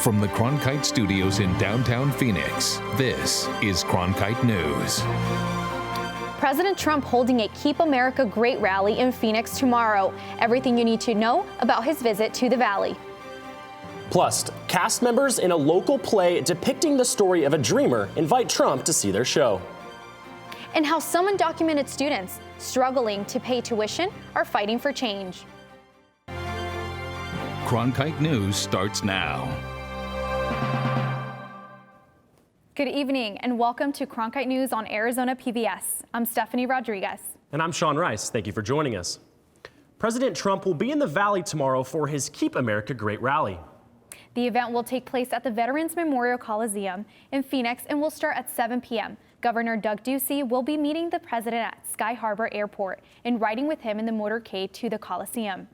From the Cronkite Studios in downtown Phoenix, this is Cronkite News. President Trump holding a Keep America Great rally in Phoenix tomorrow. Everything you need to know about his visit to the Valley. Plus, cast members in a local play depicting the story of a dreamer invite Trump to see their show. And how some undocumented students struggling to pay tuition are fighting for change. Cronkite News starts now. Good evening and welcome to Cronkite News on Arizona PBS. I'm Stephanie Rodriguez. And I'm Sean Rice. Thank you for joining us. President Trump will be in the Valley tomorrow for his Keep America Great rally. The event will take place at the Veterans Memorial Coliseum in Phoenix and will start at 7 p.m. Governor Doug Ducey will be meeting the president at Sky Harbor Airport and riding with him in the motorcade to the Coliseum.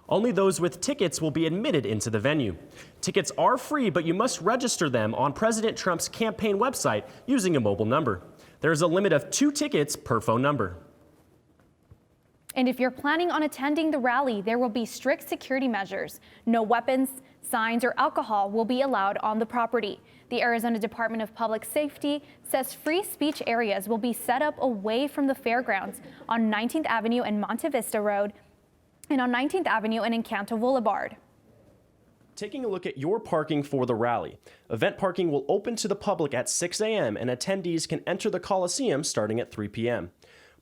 Only those with tickets will be admitted into the venue. Tickets are free, but you must register them on President Trump's campaign website using a mobile number. There is a limit of 2 tickets per phone number. And if you're planning on attending the rally, there will be strict security measures. No weapons, signs, or alcohol will be allowed on the property. The Arizona Department of Public Safety says free speech areas will be set up away from the fairgrounds on 19th Avenue and Monte Vista Road, and on 19th Avenue and Encanto Boulevard. Taking a look at your parking for the rally. Event parking will open to the public at 6 a.m. and attendees can enter the Coliseum starting at 3 p.m.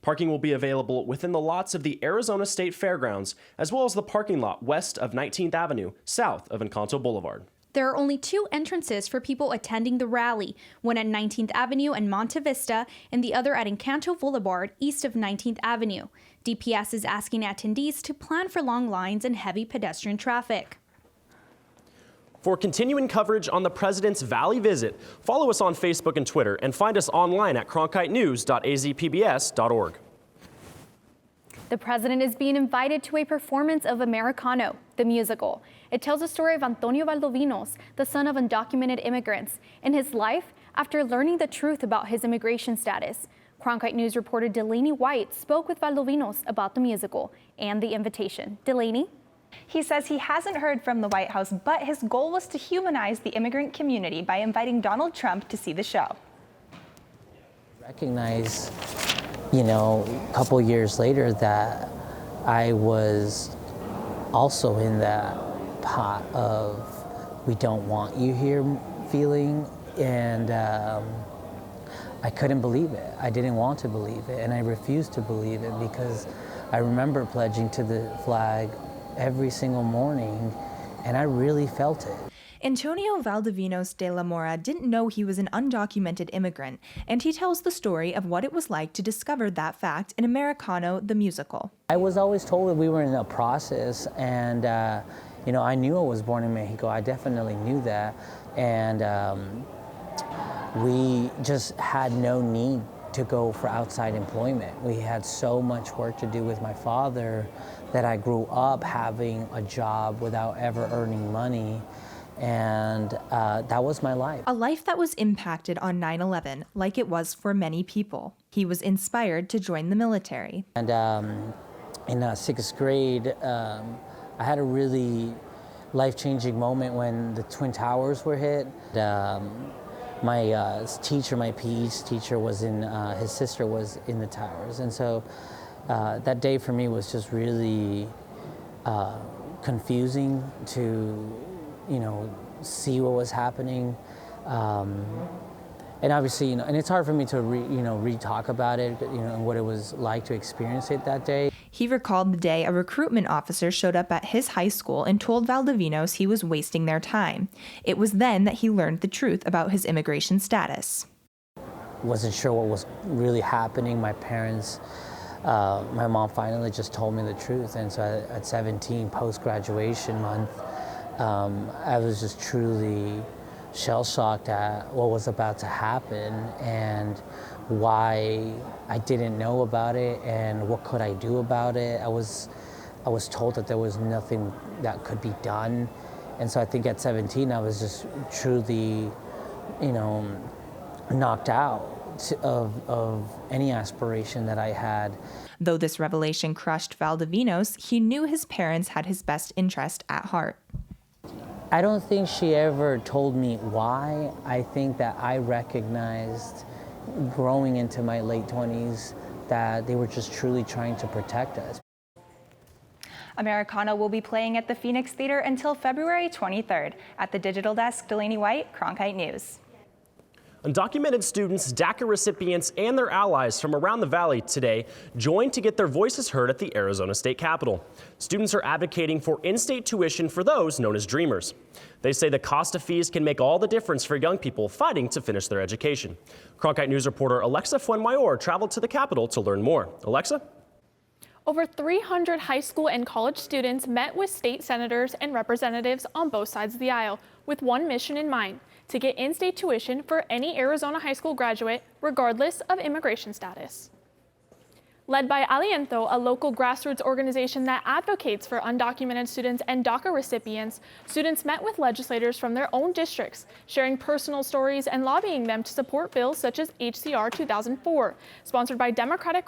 Parking will be available within the lots of the Arizona State Fairgrounds, as well as the parking lot west of 19th Avenue, south of Encanto Boulevard. There are only 2 entrances for people attending the rally, one at 19th Avenue and Monte Vista, and the other at Encanto Boulevard, east of 19th Avenue. DPS is asking attendees to plan for long lines and heavy pedestrian traffic. For continuing coverage on the President's Valley visit, follow us on Facebook and Twitter, and find us online at cronkitenews.azpbs.org. The president is being invited to a performance of Americano, the musical. It tells the story of Antonio Valdovinos, the son of undocumented immigrants, and his life after learning the truth about his immigration status. Cronkite News reporter Delaney White spoke with Valdovinos about the musical and the invitation. Delaney? He says he hasn't heard from the White House, but his goal was to humanize the immigrant community by inviting Donald Trump to see the show. Recognize, a couple years later that I was also in that pot of we don't want you here feeling, and I couldn't believe it. I didn't want to believe it, and I refused to believe it because I remember pledging to the flag every single morning, and I really felt it. Antonio Valdovinos de la Mora didn't know he was an undocumented immigrant, and he tells the story of what it was like to discover that fact in Americano, the musical. I was always told that we were in a process, and I knew I was born in Mexico. I definitely knew that, and we just had no need to go for outside employment. We had so much work to do with my father that I grew up having a job without ever earning money, and that was my life. A life that was impacted on 9/11 like it was for many people. He was inspired to join the military. And in 6th grade, I had a really life-changing moment when the Twin Towers were hit. My teacher, my PE teacher, was his sister was in the towers. And so that day for me was just really confusing to, see what was happening. And obviously, and it's hard for me to re-talk about it, and what it was like to experience it that day. He recalled the day a recruitment officer showed up at his high school and told Valdovinos he was wasting their time. It was then that he learned the truth about his immigration status. Wasn't sure what was really happening. My parents, my mom finally just told me the truth. And so at 17, post-graduation month, I was just truly shell-shocked at what was about to happen and why I didn't know about it and what could I do about it. I was told that there was nothing that could be done. And so I think at 17 I was just truly, knocked out of any aspiration that I had. Though this revelation crushed Valdovinos, he knew his parents had his best interest at heart. I don't think she ever told me why. I think that I recognized growing into my late 20s that they were just truly trying to protect us. Americano will be playing at the Phoenix Theater until February 23rd. At the digital desk, Delaney White, Cronkite News. Undocumented students, DACA recipients, and their allies from around the valley today joined to get their voices heard at the Arizona State Capitol. Students are advocating for in-state tuition for those known as Dreamers. They say the cost of fees can make all the difference for young people fighting to finish their education. Cronkite News reporter Alexa Fuenmayor traveled to the Capitol to learn more. Alexa? Over 300 high school and college students met with state senators and representatives on both sides of the aisle with one mission in mind: to get in-state tuition for any Arizona high school graduate, regardless of immigration status. Led by Aliento, a local grassroots organization that advocates for undocumented students and DACA recipients, students met with legislators from their own districts, sharing personal stories and lobbying them to support bills such as HCR 2004, sponsored by Democratic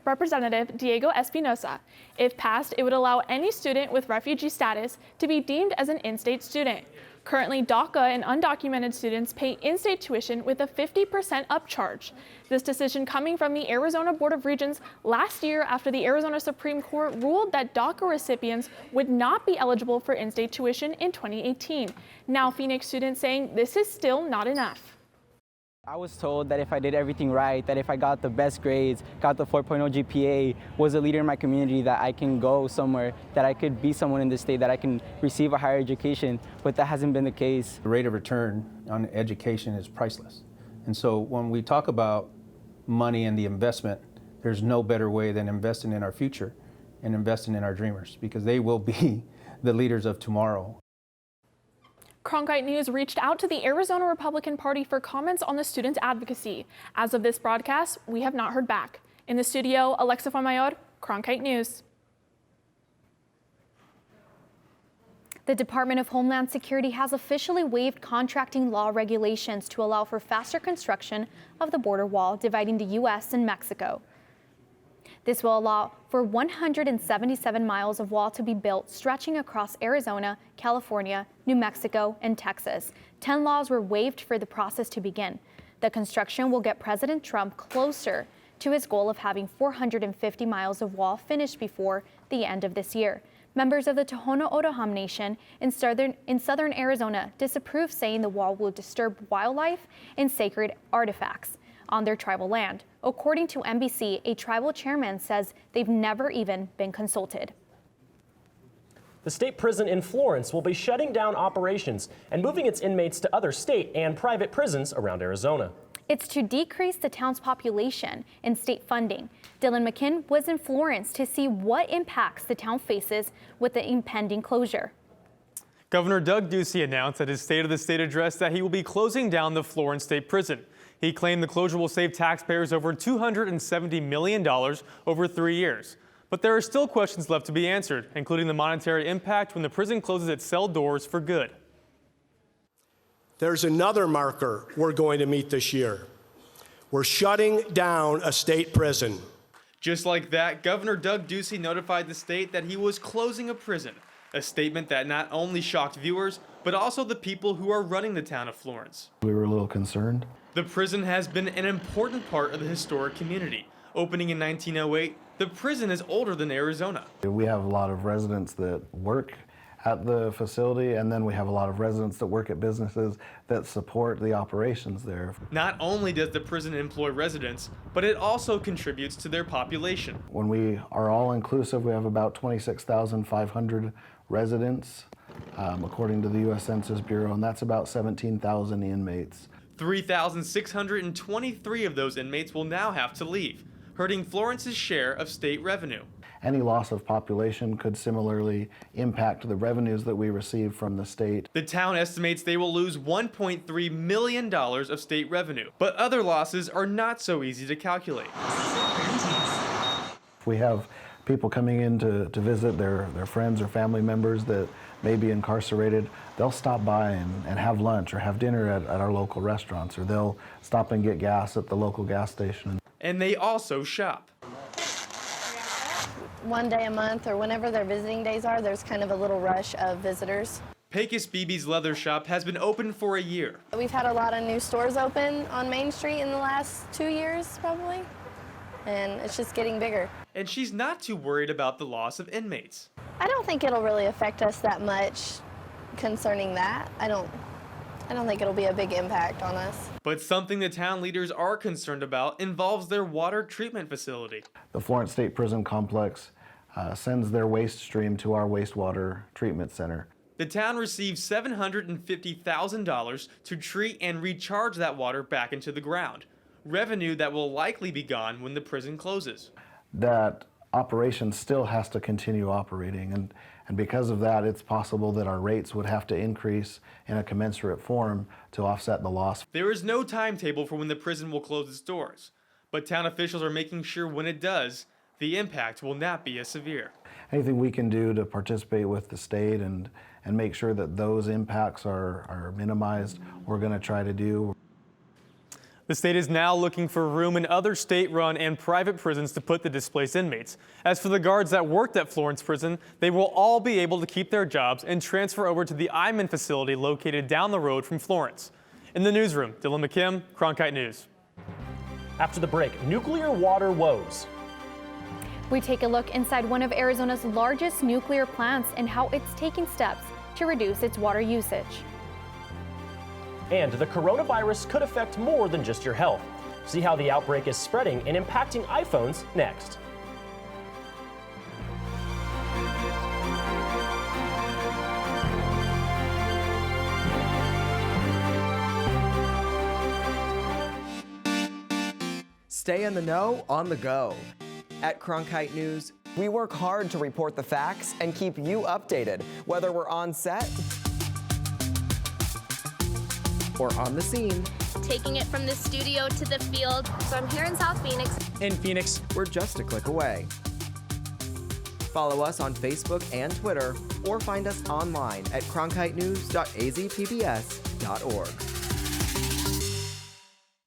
Representative Diego Espinosa. If passed, it would allow any student with refugee status to be deemed as an in-state student. Currently, DACA and undocumented students pay in-state tuition with a 50% upcharge. This decision coming from the Arizona Board of Regents last year after the Arizona Supreme Court ruled that DACA recipients would not be eligible for in-state tuition in 2018. Now, Phoenix students saying this is still not enough. I was told that if I did everything right, that if I got the best grades, got the 4.0 GPA, was a leader in my community, that I can go somewhere, that I could be someone in the state, that I can receive a higher education, but that hasn't been the case. The rate of return on education is priceless. And so when we talk about money and the investment, there's no better way than investing in our future and investing in our dreamers, because they will be the leaders of tomorrow. Cronkite News reached out to the Arizona Republican Party for comments on the student advocacy. As of this broadcast, we have not heard back. In the studio, Alexa Fuenmayor, Cronkite News. The Department of Homeland Security has officially waived contracting law regulations to allow for faster construction of the border wall dividing the U.S. and Mexico. This will allow for 177 miles of wall to be built, stretching across Arizona, California, New Mexico, and Texas. 10 laws were waived for the process to begin. The construction will get President Trump closer to his goal of having 450 miles of wall finished before the end of this year. Members of the Tohono O'odham Nation in southern Arizona disapproved, saying the wall will disturb wildlife and sacred artifacts on their tribal land. According to NBC, a tribal chairman says they've never even been consulted. The state prison in Florence will be shutting down operations and moving its inmates to other state and private prisons around Arizona. It's to decrease the town's population and state funding. Dylan McKinn was in Florence to see what impacts the town faces with the impending closure. Governor Doug Ducey announced at his State of the State address that he will be closing down the Florence State Prison. He claimed the closure will save taxpayers over $270 million over 3 years. But there are still questions left to be answered, including the monetary impact when the prison closes its cell doors for good. There's another marker we're going to meet this year. We're shutting down a state prison. Just like that, Governor Doug Ducey notified the state that he was closing a prison, a statement that not only shocked viewers, but also the people who are running the town of Florence. We were a little concerned. The prison has been an important part of the historic community. Opening in 1908, the prison is older than Arizona. We have a lot of residents that work at the facility, and then we have a lot of residents that work at businesses that support the operations there. Not only does the prison employ residents, but it also contributes to their population. When we are all inclusive, we have about 26,500 residents, according to the U.S. Census Bureau, and that's about 17,000 inmates. 3,623 of those inmates will now have to leave, hurting Florence's share of state revenue. Any loss of population could similarly impact the revenues that we receive from the state. The town estimates they will lose $1.3 million of state revenue, but other losses are not so easy to calculate. We have people coming in to visit their friends or family members that may be incarcerated. They'll stop by and have lunch or have dinner at our local restaurants, or they'll stop and get gas at the local gas station. And they also shop. One day a month or whenever their visiting days are, there's kind of a little rush of visitors. Pecos BB's leather shop has been open for a year. We've had a lot of new stores open on Main Street in the last 2 years, probably, and it's just getting bigger. And she's not too worried about the loss of inmates. I don't think it'll really affect us that much concerning that. I don't think it'll be a big impact on us. But something the town leaders are concerned about involves their water treatment facility. The Florence State Prison Complex sends their waste stream to our wastewater treatment center. The town receives $750,000 to treat and recharge that water back into the ground. Revenue that will likely be gone when the prison closes. That operation still has to continue operating, and because of that, it's possible that our rates would have to increase in a commensurate form to offset the loss. There is no timetable for when the prison will close its doors, but town officials are making sure when it does, the impact will not be as severe. Anything we can do to participate with the state and make sure that those impacts are minimized, we're going to try to do. The state is now looking for room in other state-run and private prisons to put the displaced inmates. As for the guards that worked at Florence Prison, they will all be able to keep their jobs and transfer over to the Iman facility located down the road from Florence. In the newsroom, Dylan McKim, Cronkite News. After the break, nuclear water woes. We take a look inside one of Arizona's largest nuclear plants and how it's taking steps to reduce its water usage. And the coronavirus could affect more than just your health. See how the outbreak is spreading and impacting iPhones next. Stay in the know on the go. At Cronkite News, we work hard to report the facts and keep you updated, whether we're on set or on the scene. Taking it from the studio to the field. So I'm here in South Phoenix. In Phoenix, we're just a click away. Follow us on Facebook and Twitter, or find us online at cronkitenews.azpbs.org.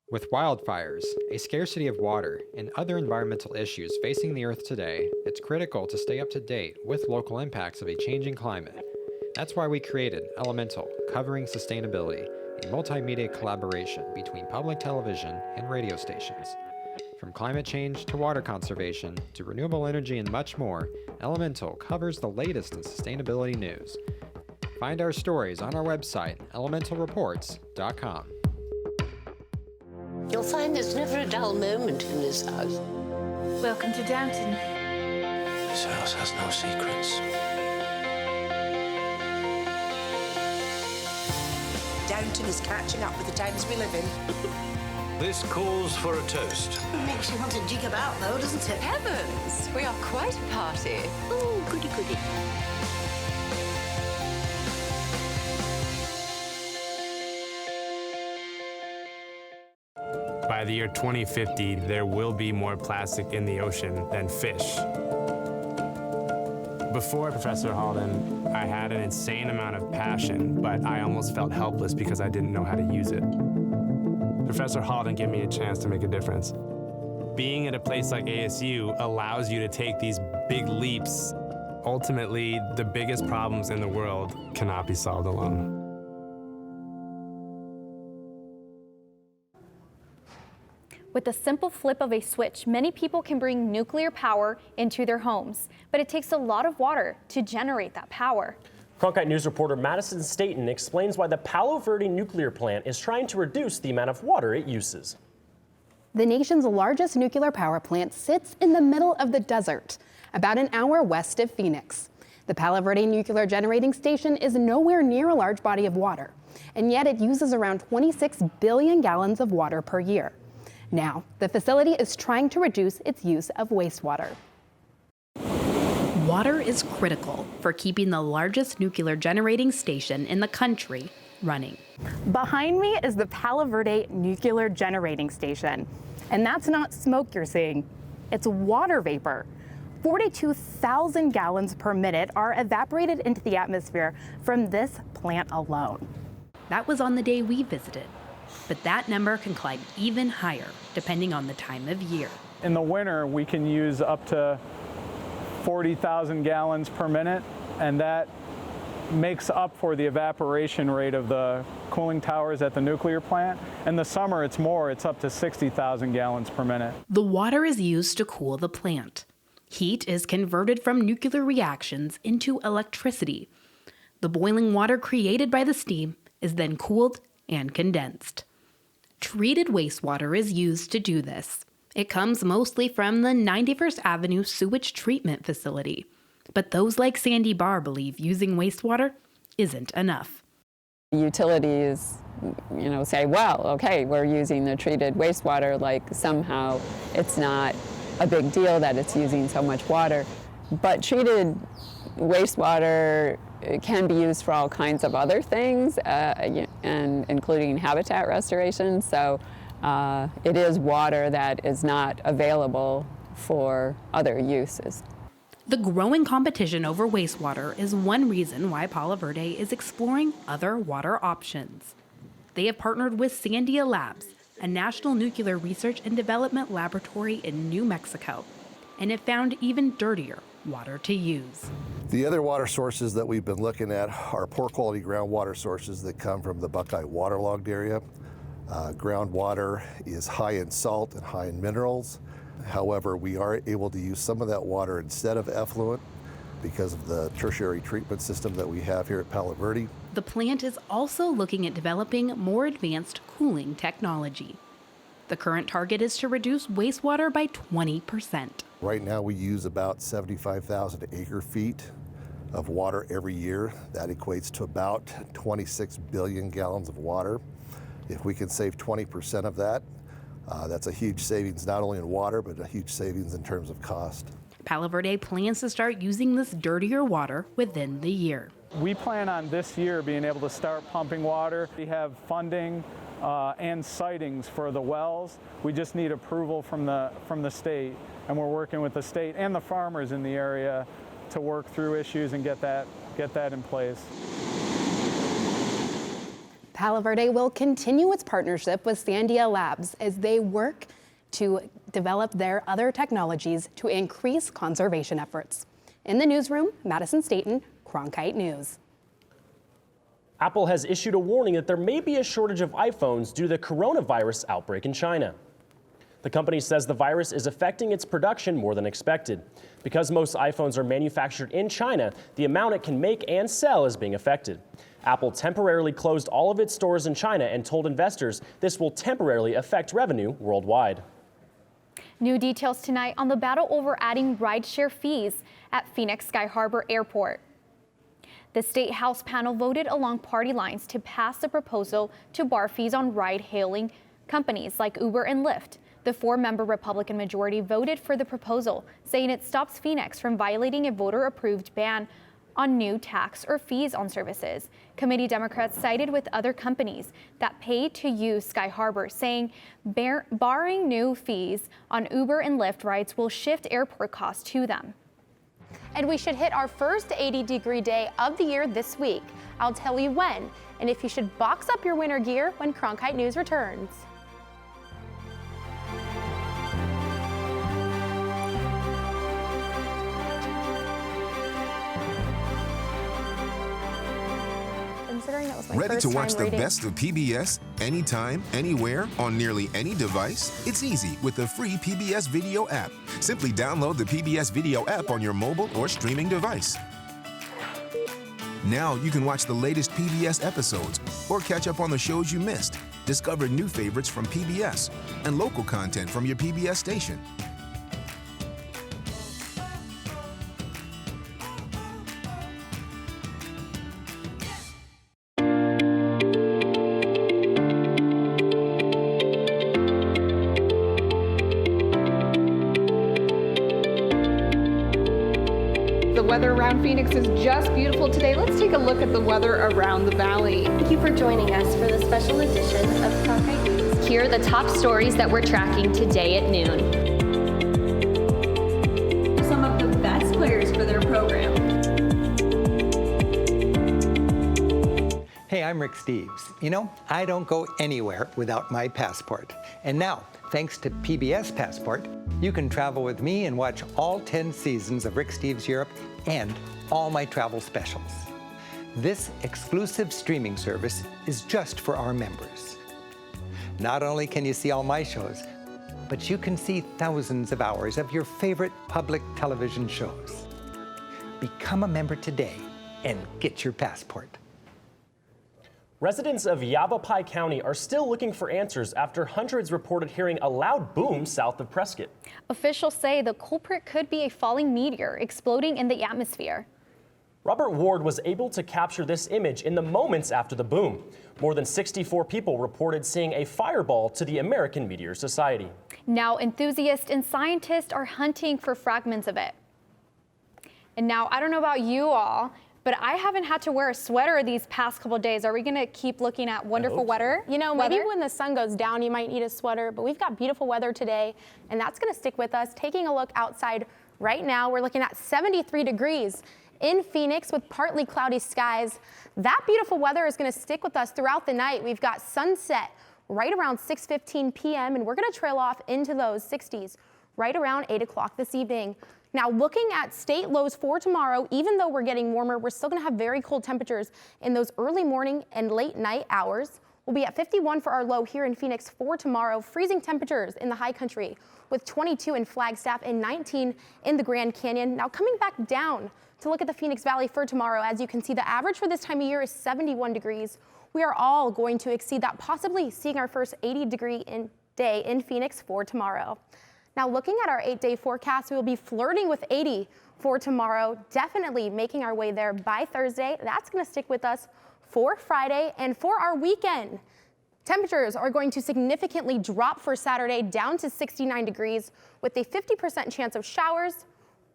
With wildfires, a scarcity of water, and other environmental issues facing the Earth today, it's critical to stay up to date with local impacts of a changing climate. That's why we created Elemental, Covering Sustainability, a multimedia collaboration between public television and radio stations. From climate change to water conservation to renewable energy and much more, Elemental covers the latest in sustainability news. Find our stories on our website, elementalreports.com. You'll find there's never a dull moment in this house. Welcome to Downton. This house has no secrets. Downton is catching up with the times we live in. This calls for a toast. It makes you want to jig about, though, doesn't it? Heavens, we are quite a party. Oh, goody goody. By the year 2050, there will be more plastic in the ocean than fish. Before Professor Halden, I had an insane amount of passion, but I almost felt helpless because I didn't know how to use it. Professor Halden gave me a chance to make a difference. Being at a place like ASU allows you to take these big leaps. Ultimately, the biggest problems in the world cannot be solved alone. With the simple flip of a switch, many people can bring nuclear power into their homes, but it takes a lot of water to generate that power. Cronkite News reporter Madison Staten explains why the Palo Verde nuclear plant is trying to reduce the amount of water it uses. The nation's largest nuclear power plant sits in the middle of the desert, about an hour west of Phoenix. The Palo Verde nuclear generating station is nowhere near a large body of water, and yet it uses around 26 billion gallons of water per year. Now, the facility is trying to reduce its use of wastewater. Water is critical for keeping the largest nuclear generating station in the country running. Behind me is the Palo Verde nuclear generating station. And that's not smoke you're seeing, it's water vapor. 42,000 gallons per minute are evaporated into the atmosphere from this plant alone. That was on the day we visited. But that number can climb even higher, depending on the time of year. In the winter, we can use up to 40,000 gallons per minute, and that makes up for the evaporation rate of the cooling towers at the nuclear plant. In the summer, it's more. It's up to 60,000 gallons per minute. The water is used to cool the plant. Heat is converted from nuclear reactions into electricity. The boiling water created by the steam is then cooled and condensed. Treated wastewater is used to do this. It comes mostly from the 91st Avenue Sewage Treatment Facility. But those like Sandy Barr believe using wastewater isn't enough. Utilities, say, well, okay, we're using the treated wastewater, like somehow it's not a big deal that it's using so much water. But treated wastewater can be used for all kinds of other things, and including habitat restoration. So it is water that is not available for other uses. The growing competition over wastewater is one reason why Palo Verde is exploring other water options. They have partnered with Sandia Labs, a national nuclear research and development laboratory in New Mexico, and have found even dirtier water to use. The other water sources that we've been looking at are poor quality groundwater sources that come from the Buckeye waterlogged area. Groundwater is high in salt and high in minerals. However, we are able to use some of that water instead of effluent because of the tertiary treatment system that we have here at Palo Verde. The plant is also looking at developing more advanced cooling technology. The current target is to reduce wastewater by 20%. Right now we use about 75,000 acre feet of water every year. That equates to about 26 billion gallons of water. If we can save 20% of that, that's a huge savings, not only in water, but a huge savings in terms of cost. Palo Verde plans to start using this dirtier water within the year. We plan on this year being able to start pumping water. We have funding and sightings for the wells. We just need approval from the state, and we're working with the state and the farmers in the area to work through issues and get that in place. Palo Verde will continue its partnership with Sandia Labs as they work to develop their other technologies to increase conservation efforts. In the newsroom, Madison Staten, Cronkite News. Apple has issued a warning that there may be a shortage of iPhones due to the coronavirus outbreak in China. The company says the virus is affecting its production more than expected. Because most iPhones are manufactured in China, the amount it can make and sell is being affected. Apple temporarily closed all of its stores in China and told investors this will temporarily affect revenue worldwide. New details tonight on the battle over adding rideshare fees at Phoenix Sky Harbor Airport. The State House panel voted along party lines to pass the proposal to bar fees on ride-hailing companies like Uber and Lyft. The 4-member Republican majority voted for the proposal, saying it stops Phoenix from violating a voter-approved ban on new tax or fees on services. Committee Democrats sided with other companies that pay to use Sky Harbor, saying barring new fees on Uber and Lyft rides will shift airport costs to them. And we should hit our first 80-degree day of the year this week. I'll tell you when, and if you should box up your winter gear when Cronkite News returns. Ready to watch the best of PBS anytime, anywhere, on nearly any device? It's easy with the free PBS Video app. Simply download the PBS Video app on your mobile or streaming device. Now you can watch the latest PBS episodes or catch up on the shows you missed. Discover new favorites from PBS and local content from your PBS station. The weather around Phoenix is just beautiful today. Let's take a look at the weather around the valley. Thank you for joining us for the special edition of Cronkite News. Here are the top stories that we're tracking today at noon. Some of the best players for their program. Hey, I'm Rick Steves. You know, I don't go anywhere without my passport. And now, thanks to PBS Passport, you can travel with me and watch all 10 seasons of Rick Steves Europe and all my travel specials. This exclusive streaming service is just for our members. Not only can you see all my shows, but you can see thousands of hours of your favorite public television shows. Become a member today and get your passport. Residents of Yavapai County are still looking for answers after hundreds reported hearing a loud boom south of Prescott. Officials say the culprit could be a falling meteor exploding in the atmosphere. Robert Ward was able to capture this image in the moments after the boom. More than 64 people reported seeing a fireball to the American Meteor Society. Now enthusiasts and scientists are hunting for fragments of it. And now, I don't know about you all, but I haven't had to wear a sweater these past couple of days. Are we going to keep looking at wonderful weather? You know, maybe when the sun goes down, you might need a sweater, but we've got beautiful weather today, and that's going to stick with us. Taking a look outside right now, we're looking at 73 degrees in Phoenix with partly cloudy skies. That beautiful weather is going to stick with us throughout the night. We've got sunset right around 6:15 p.m., and we're going to trail off into those 60s right around 8 o'clock this evening. Now, looking at state lows for tomorrow, even though we're getting warmer, we're still going to have very cold temperatures in those early morning and late night hours. We'll be at 51 for our low here in Phoenix for tomorrow. Freezing temperatures in the high country with 22 in Flagstaff and 19 in the Grand Canyon. Now, coming back down to look at the Phoenix Valley for tomorrow, as you can see, the average for this time of year is 71 degrees. We are all going to exceed that, possibly seeing our first 80-degree day in Phoenix for tomorrow. Now, looking at our 8-day forecast, we will be flirting with 80 for tomorrow, definitely making our way there by Thursday. That's going to stick with us for Friday and for our weekend. Temperatures are going to significantly drop for Saturday down to 69 degrees with a 50% chance of showers.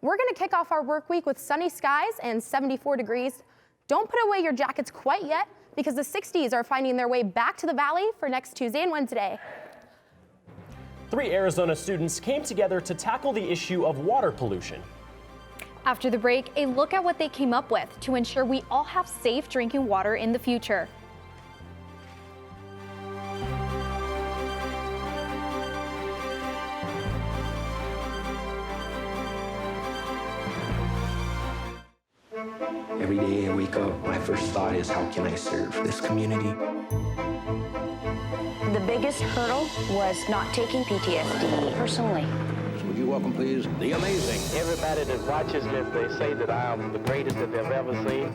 We're going to kick off our work week with sunny skies and 74 degrees. Don't put away your jackets quite yet because the 60s are finding their way back to the valley for next Tuesday and Wednesday. 3 Arizona students came together to tackle the issue of water pollution. After the break, a look at what they came up with to ensure we all have safe drinking water in the future. Every day I wake up, my first thought is, how can I serve this community? The biggest hurdle was not taking PTSD personally. Would you welcome, please, the amazing. Everybody that watches this, they say that I am the greatest that they've ever seen.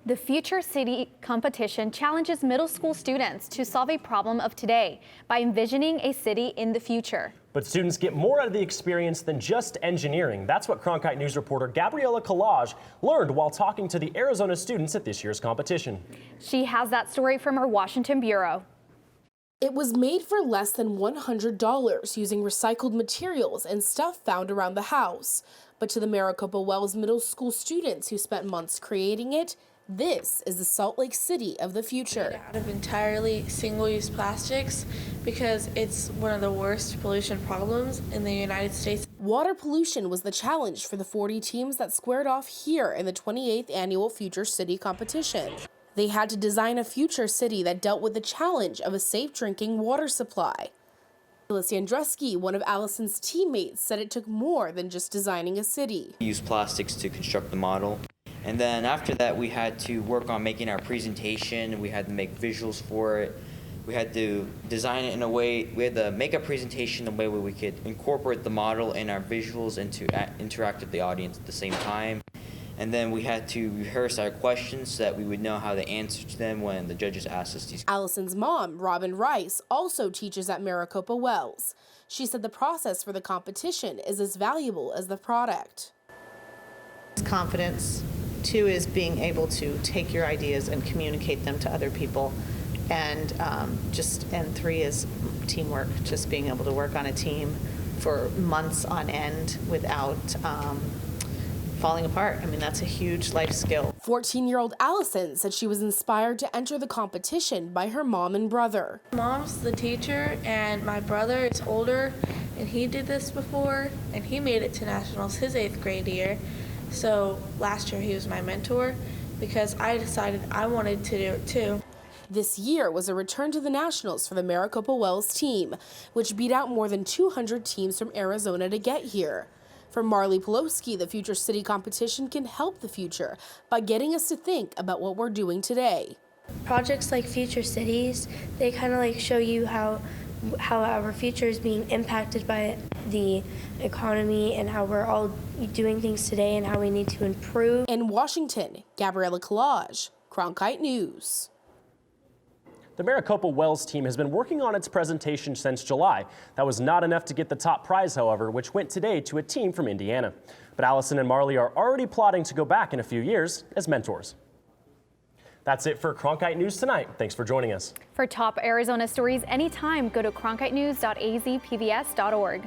The Future City competition challenges middle school students to solve a problem of today by envisioning a city in the future. But students get more out of the experience than just engineering. That's what Cronkite News reporter Gabriella Collage learned while talking to the Arizona students at this year's competition. She has that story from our Washington bureau. It was made for less than $100 using recycled materials and stuff found around the house. But to the Maricopa Wells middle school students who spent months creating it, this is the Salt Lake City of the future. Out of entirely single-use plastics because it's one of the worst pollution problems in the United States. Water pollution was the challenge for the 40 teams that squared off here in the 28th annual Future City competition. They had to design a future city that dealt with the challenge of a safe drinking water supply. Phyllis Andruski, one of Allison's teammates, said it took more than just designing a city. We used plastics to construct the model. And then after that, we had to work on making our presentation. We had to make visuals for it. We had to design it in a way, we had to make a presentation in a way where we could incorporate the model in our visuals and to interact with the audience at the same time. And then we had to rehearse our questions so that we would know how to answer to them when the judges asked us these. Allison's mom, Robin Rice, also teaches at Maricopa Wells. She said the process for the competition is as valuable as the product. Confidence Two is being able to take your ideas and communicate them to other people. And three is teamwork, just being able to work on a team for months on end without falling apart. I mean, that's a huge life skill. 14-year-old Allison said she was inspired to enter the competition by her mom and brother. Mom's the teacher, and my brother is older, and he did this before, and he made it to nationals his 8th grade year. So last year he was my mentor because I decided I wanted to do it too. This year was a return to the Nationals for the Maricopa Wells team, which beat out more than 200 teams from Arizona to get here. For Marley Pelosi, the Future City competition can help the future by getting us to think about what we're doing today. Projects like Future Cities, they kind of like show you how our future is being impacted by the economy and how we're all doing things today and how we need to improve. In Washington, Gabriella Collage, Cronkite News. The Maricopa Wells team has been working on its presentation since July. That was not enough to get the top prize, however, which went today to a team from Indiana. But Allison and Marley are already plotting to go back in a few years as mentors. That's it for Cronkite News tonight. Thanks for joining us. For top Arizona stories anytime, go to cronkitenews.azpbs.org.